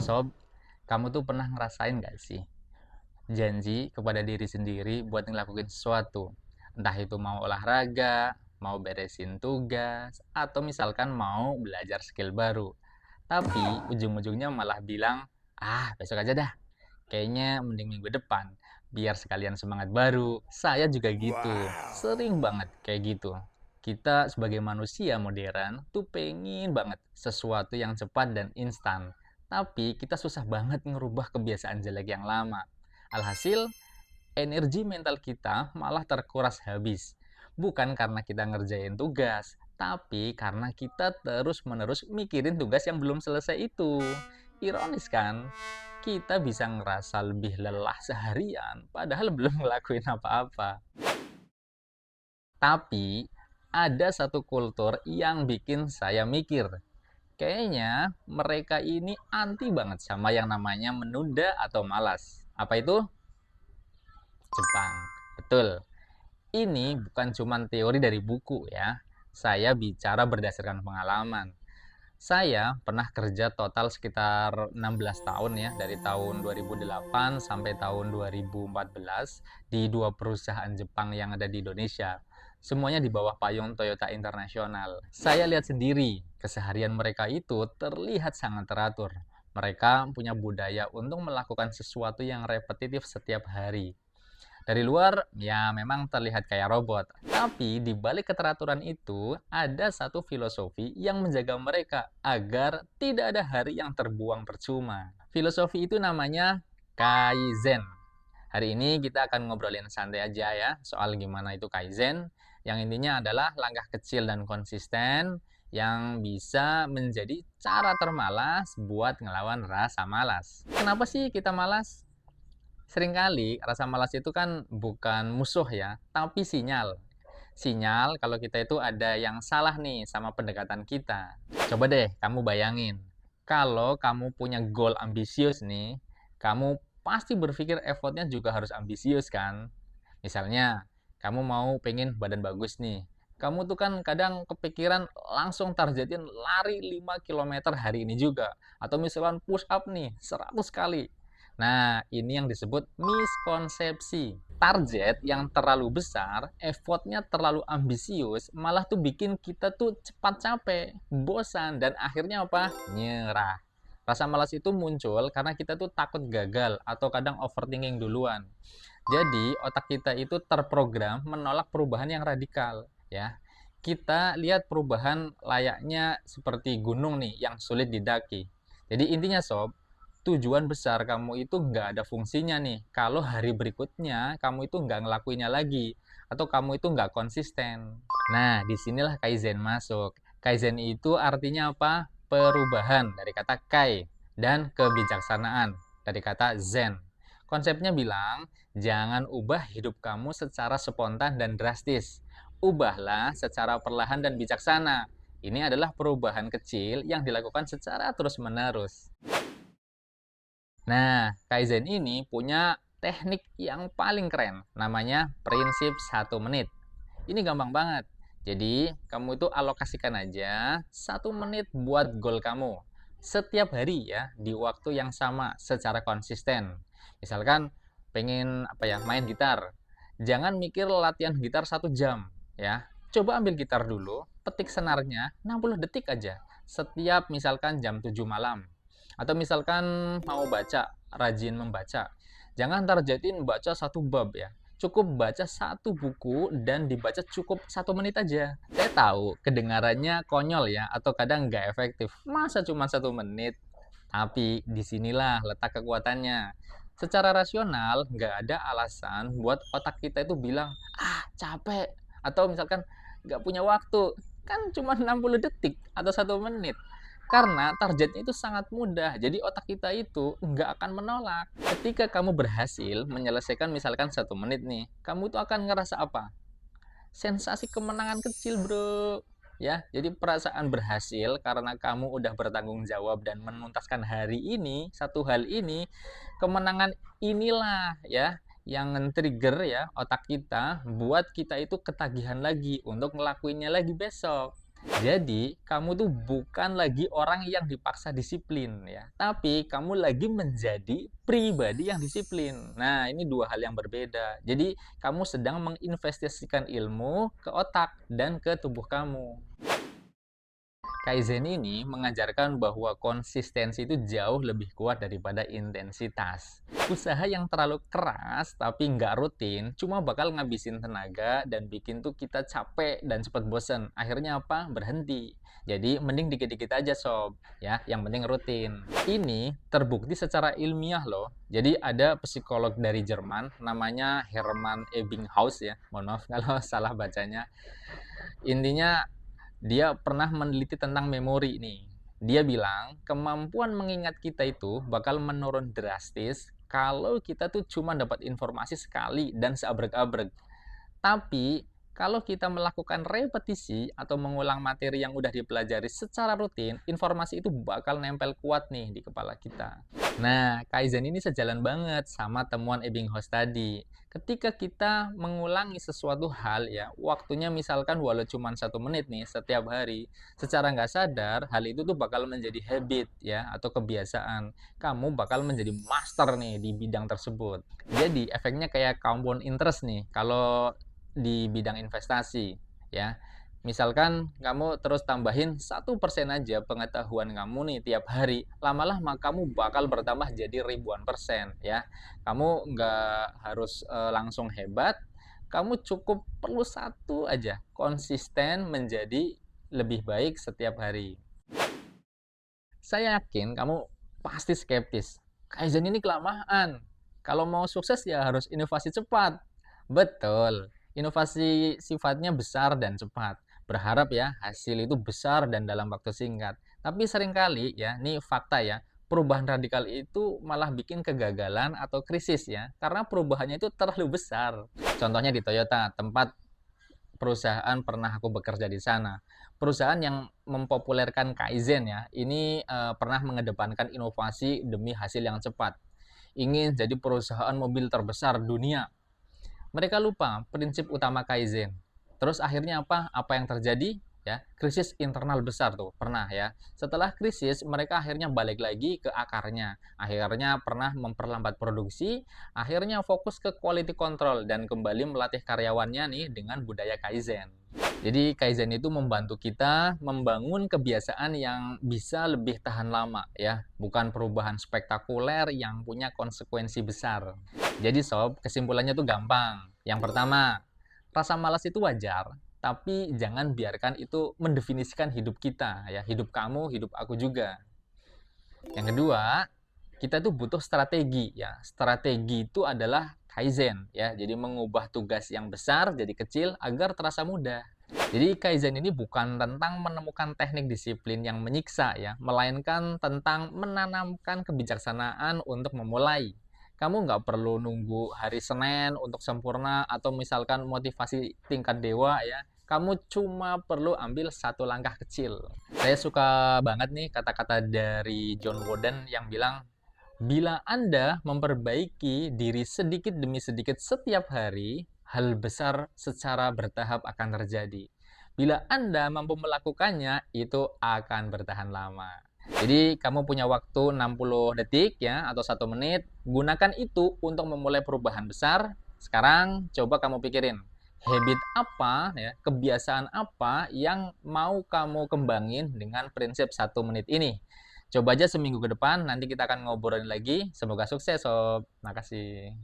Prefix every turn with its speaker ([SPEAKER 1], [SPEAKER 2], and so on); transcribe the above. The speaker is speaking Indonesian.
[SPEAKER 1] Halo sob, kamu tuh pernah ngerasain gak sih janji kepada diri sendiri buat ngelakuin sesuatu? Entah itu mau olahraga, mau beresin tugas, atau misalkan mau belajar skill baru. Tapi ujung-ujungnya malah bilang, besok aja dah, kayaknya mending minggu depan, biar sekalian semangat baru. Saya juga gitu,
[SPEAKER 2] Wow.
[SPEAKER 1] sering banget kayak gitu. Kita sebagai manusia modern tuh pengen banget sesuatu yang cepat dan instan. Tapi kita susah banget ngerubah kebiasaan jelek yang lama. Alhasil, energi mental kita malah terkuras habis. Bukan karena kita ngerjain tugas, tapi karena kita terus-menerus mikirin tugas yang belum selesai itu. Ironis kan? Kita bisa ngerasa lebih lelah seharian, padahal belum ngelakuin apa-apa. Tapi, ada satu kultur yang bikin saya mikir. Kayaknya mereka ini anti banget sama yang namanya menunda atau malas. Apa itu? Jepang. Betul. Ini bukan cuma teori dari buku ya. Saya bicara berdasarkan pengalaman. Saya pernah kerja total sekitar 16 tahun ya, dari tahun 2008 sampai tahun 2014 di dua perusahaan Jepang yang ada di Indonesia. Semuanya di bawah payung Toyota Internasional. Saya lihat sendiri, keseharian mereka itu terlihat sangat teratur. Mereka punya budaya untuk melakukan sesuatu yang repetitif setiap hari. Dari luar, ya memang terlihat kayak robot. Tapi di balik keteraturan itu, ada satu filosofi yang menjaga mereka agar tidak ada hari yang terbuang percuma. Filosofi itu namanya Kaizen. Hari ini kita akan ngobrolin santai aja ya, soal gimana itu Kaizen. Yang intinya adalah langkah kecil dan konsisten yang bisa menjadi cara termalas buat ngelawan rasa malas. Kenapa sih kita malas? Seringkali rasa malas itu kan bukan musuh ya, tapi sinyal. Sinyal kalau kita itu ada yang salah nih sama pendekatan kita. Coba deh kamu bayangin, kalau kamu punya goal ambisius nih, kamu pasti berpikir effortnya juga harus ambisius kan? Misalnya, kamu mau pengen badan bagus nih. Kamu tuh kan kadang kepikiran langsung targetin lari 5 kilometer hari ini juga. Atau misalkan push up nih 100 kali. Nah, ini yang disebut miskonsepsi. Target yang terlalu besar, effortnya terlalu ambisius, malah tuh bikin kita tuh cepat capek, bosan, dan akhirnya apa? Nyerah. Rasa malas itu muncul karena kita tuh takut gagal atau kadang overthinking duluan. Jadi, otak kita itu terprogram menolak perubahan yang radikal, ya. Kita lihat perubahan layaknya seperti gunung nih yang sulit didaki. Jadi intinya sob, tujuan besar kamu itu nggak ada fungsinya nih kalau hari berikutnya kamu itu nggak ngelakuinnya lagi atau kamu itu nggak konsisten. Nah, disinilah Kaizen masuk. Kaizen itu artinya apa? Perubahan dari kata Kai dan kebijaksanaan dari kata Zen. Konsepnya bilang, jangan ubah hidup kamu secara spontan dan drastis. Ubahlah secara perlahan dan bijaksana. Ini adalah perubahan kecil yang dilakukan secara terus-menerus. Nah, Kaizen ini punya teknik yang paling keren, namanya prinsip 1 menit. Ini gampang banget. Jadi, kamu itu alokasikan aja 1 menit buat goal kamu. Setiap hari ya, di waktu yang sama secara konsisten. Misalkan pengen main gitar. Jangan mikir latihan gitar 1 jam ya. Coba ambil gitar dulu, petik senarnya 60 detik aja. Setiap misalkan jam 7 malam. Atau misalkan mau baca, rajin membaca. Jangan targetin baca 1 bab ya. Cukup baca 1 buku dan dibaca cukup 1 menit aja. Saya tahu kedengarannya konyol ya, atau kadang nggak efektif. Masa cuma 1 menit? Tapi disinilah letak kekuatannya. Secara rasional, nggak ada alasan buat otak kita itu bilang, capek. Atau misalkan nggak punya waktu. Kan cuma 60 detik atau 1 menit. Karena targetnya itu sangat mudah, jadi otak kita itu nggak akan menolak. Ketika kamu berhasil menyelesaikan misalkan 1 menit nih, kamu itu akan ngerasa apa? Sensasi kemenangan kecil bro. Ya, jadi perasaan berhasil karena kamu udah bertanggung jawab dan menuntaskan hari ini, satu hal ini, kemenangan inilah ya yang nge-trigger ya otak kita buat kita itu ketagihan lagi untuk ngelakuinnya lagi besok. Jadi, kamu tuh bukan lagi orang yang dipaksa disiplin ya, tapi kamu lagi menjadi pribadi yang disiplin. Nah, ini dua hal yang berbeda. Jadi, kamu sedang menginvestasikan ilmu ke otak dan ke tubuh kamu. Kaizen ini mengajarkan bahwa konsistensi itu jauh lebih kuat daripada intensitas. Usaha yang terlalu keras tapi nggak rutin cuma bakal ngabisin tenaga dan bikin tuh kita capek dan cepat bosen. Akhirnya apa? Berhenti. Jadi mending dikit-dikit aja sob, ya. Yang penting rutin. Ini terbukti secara ilmiah loh. Jadi ada psikolog dari Jerman namanya Hermann Ebbinghaus ya. Mohon maaf kalau salah bacanya. Intinya dia pernah meneliti tentang memori nih. Dia bilang, kemampuan mengingat kita itu bakal menurun drastis kalau kita tuh cuma dapat informasi sekali dan seabrek-abrek. Tapi, kalau kita melakukan repetisi atau mengulang materi yang udah dipelajari secara rutin, informasi itu bakal nempel kuat nih di kepala kita. Nah, Kaizen ini sejalan banget sama temuan Ebbinghaus tadi. Ketika kita mengulangi sesuatu hal ya, waktunya misalkan walau cuma 1 menit nih setiap hari, secara nggak sadar hal itu tuh bakal menjadi habit ya atau kebiasaan. Kamu bakal menjadi master nih di bidang tersebut. Jadi efeknya kayak compound interest nih kalau di bidang investasi ya. Misalkan kamu terus tambahin 1% aja pengetahuan kamu nih tiap hari, lama-lama kamu bakal bertambah jadi ribuan persen ya. Kamu nggak harus langsung hebat, kamu cukup perlu satu aja, konsisten menjadi lebih baik setiap hari. Saya yakin kamu pasti skeptis. Kaizen ini kelamaan. Kalau mau sukses ya harus inovasi cepat. Betul. Inovasi sifatnya besar dan cepat. Berharap ya hasil itu besar dan dalam waktu singkat. Tapi seringkali ya, ini fakta ya, perubahan radikal itu malah bikin kegagalan atau krisis ya, karena perubahannya itu terlalu besar. Contohnya di Toyota, tempat perusahaan pernah aku bekerja di sana. Perusahaan yang mempopulerkan Kaizen ya, ini pernah mengedepankan inovasi demi hasil yang cepat. Ingin jadi perusahaan mobil terbesar dunia. Mereka lupa prinsip utama Kaizen. Terus akhirnya apa? Apa yang terjadi? Ya, krisis internal besar tuh, pernah ya. Setelah krisis, mereka akhirnya balik lagi ke akarnya. Akhirnya pernah memperlambat produksi, akhirnya fokus ke quality control dan kembali melatih karyawannya nih dengan budaya Kaizen. Jadi Kaizen itu membantu kita membangun kebiasaan yang bisa lebih tahan lama ya, bukan perubahan spektakuler yang punya konsekuensi besar. Jadi sob, kesimpulannya tuh gampang. Yang pertama, rasa malas itu wajar, tapi jangan biarkan itu mendefinisikan hidup kita ya, hidup kamu, hidup aku juga. Yang kedua, kita tuh butuh strategi ya. Strategi itu adalah Kaizen ya. Jadi mengubah tugas yang besar jadi kecil agar terasa mudah. Jadi Kaizen ini bukan tentang menemukan teknik disiplin yang menyiksa ya, melainkan tentang menanamkan kebijaksanaan untuk memulai. Kamu nggak perlu nunggu hari Senin untuk sempurna atau misalkan motivasi tingkat dewa ya. Kamu cuma perlu ambil satu langkah kecil. Saya suka banget nih kata-kata dari John Wooden yang bilang, bila Anda memperbaiki diri sedikit demi sedikit setiap hari, hal besar secara bertahap akan terjadi. Bila Anda mampu melakukannya, itu akan bertahan lama. Jadi kamu punya waktu 60 detik ya atau 1 menit, gunakan itu untuk memulai perubahan besar. Sekarang coba kamu pikirin, habit apa ya, kebiasaan apa yang mau kamu kembangin dengan prinsip 1 menit ini. Coba aja seminggu ke depan, nanti kita akan ngobrolin lagi. Semoga sukses, Sob. Makasih.